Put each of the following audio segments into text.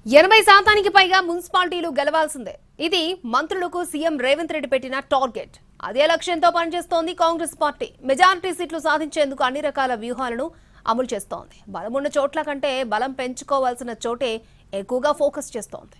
80% పైగా మున్సిపాలిటీలు గెలవాల్సిందే. ఇది మంత్రులకు సీఎం రేవంత్ రెడ్డి పెట్టిన టార్గెట్. అదే లక్ష్యంతో పనిచేస్తోంది కాంగ్రెస్ పార్టీ. మెజారిటీ సీట్లు సాధించేందుకు అన్ని రకాల వ్యూహాలను అమలు చేస్తోంది. బలమున్న చోట్ల కంటే బలం పెంచుకోవాల్సిన చోటే ఎక్కువగా ఫోకస్ చేస్తోంది.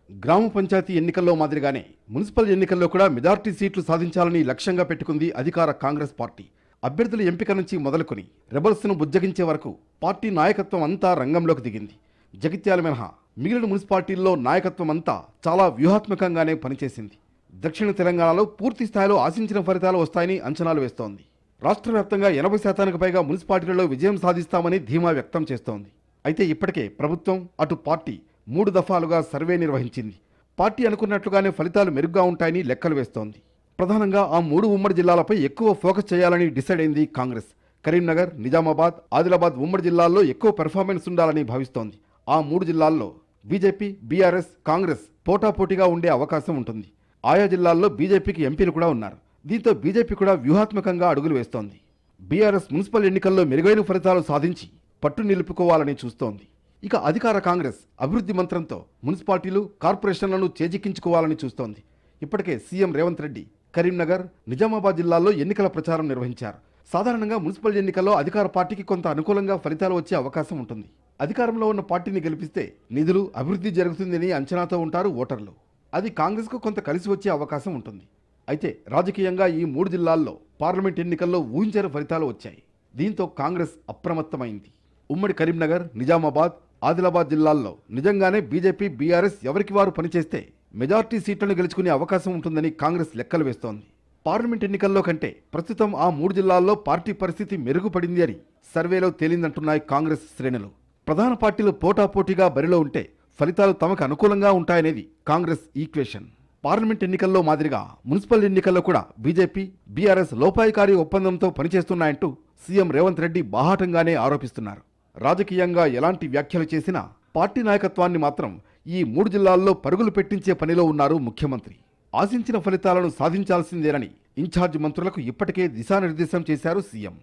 గ్రామ పంచాయతీ ఎన్నికల్లో మాదిరిగానే మున్సిపల్ ఎన్నికల్లో కూడా మెజారిటీ సీట్లు సాధించాలని లక్ష్యంగా పెట్టుకుంది అధికార కాంగ్రెస్ పార్టీ. అభ్యర్థుల ఎంపిక నుంచి మొదలుకొని రెబల్స్ను బుజ్జగించే వరకు పార్టీ నాయకత్వం అంతా రంగంలోకి దిగింది. జగిత్యాల మినహా మిగిలిన మున్సిపాలిటీల్లో నాయకత్వం అంతా చాలా వ్యూహాత్మకంగానే పనిచేసింది. దక్షిణ తెలంగాణలో పూర్తి స్థాయిలో ఆశించిన ఫలితాలు వస్తాయని అంచనాలు వేస్తోంది. రాష్ట్ర వ్యాప్తంగా 80% పైగా మున్సిపాలిటీల్లో విజయం సాధిస్తామని ధీమా వ్యక్తం చేస్తోంది. అయితే ఇప్పటికే ప్రభుత్వం అటు పార్టీ 3 దఫాలుగా సర్వే నిర్వహించింది. పార్టీ అనుకున్నట్లుగానే ఫలితాలు మెరుగ్గా ఉంటాయని లెక్కలు వేస్తోంది. ప్రధానంగా ఆ 3 ఉమ్మడి జిల్లాలపై ఎక్కువ ఫోకస్ చేయాలని డిసైడ్ అయింది కాంగ్రెస్. కరీంనగర్, నిజామాబాద్, ఆదిలాబాద్ ఉమ్మడి జిల్లాల్లో ఎక్కువ పెర్ఫార్మెన్స్ ఉండాలని భావిస్తోంది. ఆ 3 జిల్లాల్లో బీజేపీ, బీఆర్ఎస్, కాంగ్రెస్ పోటాపోటీగా ఉండే అవకాశం ఉంటుంది. ఆయా జిల్లాల్లో బీజేపీకి ఎంపీలు కూడా ఉన్నారు. దీంతో బీజేపీ కూడా వ్యూహాత్మకంగా అడుగులు వేస్తోంది. బీఆర్ఎస్ మున్సిపల్ ఎన్నికల్లో మెరుగైన ఫలితాలు సాధించి పట్టు నిలుపుకోవాలని చూస్తోంది. ఇక అధికార కాంగ్రెస్ అభివృద్ధి మంత్రంతో మున్సిపాలిటీలు, కార్పొరేషన్లను చేజిక్కించుకోవాలని చూస్తోంది. ఇప్పటికే సీఎం రేవంత్ రెడ్డి కరీంనగర్, నిజామాబాద్ జిల్లాల్లో ఎన్నికల ప్రచారం నిర్వహించారు. సాధారణంగా మున్సిపల్ ఎన్నికల్లో అధికార పార్టీకి కొంత అనుకూలంగా ఫలితాలు వచ్చే అవకాశం ఉంటుంది. అధికారంలో ఉన్న పార్టీని గెలిపిస్తే నిధులు, అభివృద్ధి జరుగుతుందని అంచనాతో ఉంటారు ఓటర్లు. అది కాంగ్రెస్కు కొంత కలిసి వచ్చే అవకాశం ఉంటుంది. అయితే రాజకీయంగా ఈ 3 జిల్లాల్లో పార్లమెంట్ ఎన్నికల్లో ఊహించని ఫలితాలు వచ్చాయి. దీంతో కాంగ్రెస్ అప్రమత్తమైంది. ఉమ్మడి కరీంనగర్, నిజామాబాద్, ఆదిలాబాద్ జిల్లాల్లో నిజంగానే బీజేపీ, బీఆర్ఎస్ ఎవరికి వారు పనిచేస్తే మెజార్టీ సీట్లను గెలుచుకునే అవకాశం ఉంటుందని కాంగ్రెస్ లెక్కలు వేస్తోంది. పార్లమెంట్ ఎన్నికల్లో కంటే ప్రస్తుతం ఆ 3 జిల్లాల్లో పార్టీ పరిస్థితి మెరుగుపడింది అని సర్వేలో తేలిందంటున్నాయి కాంగ్రెస్ శ్రేణులు. ప్రధాన పార్టీలు పోటాపోటీగా బరిలో ఉంటే ఫలితాలు తమకు అనుకూలంగా ఉంటాయనేది కాంగ్రెస్ ఈక్వేషన్. పార్లమెంట్ ఎన్నికల్లో మాదిరిగా మున్సిపల్ ఎన్నికల్లో కూడా బీజేపీ, బీఆర్ఎస్ లోపాయికారి ఒప్పందంతో పనిచేస్తున్నాయంటూ సీఎం రేవంత్ రెడ్డి బాహాటంగానే ఆరోపిస్తున్నారు. రాజకీయంగా ఎలాంటి వ్యాఖ్యలు చేసినా పార్టీ నాయకత్వాన్ని మాత్రం ఈ 3 జిల్లాల్లో పరుగులు పెట్టించే పనిలో ఉన్నారు ముఖ్యమంత్రి. ఆశించిన ఫలితాలను సాధించాల్సిందేనని ఇన్ఛార్జ్ మంత్రులకు ఇప్పటికే దిశానిర్దేశం చేశారు సీఎం.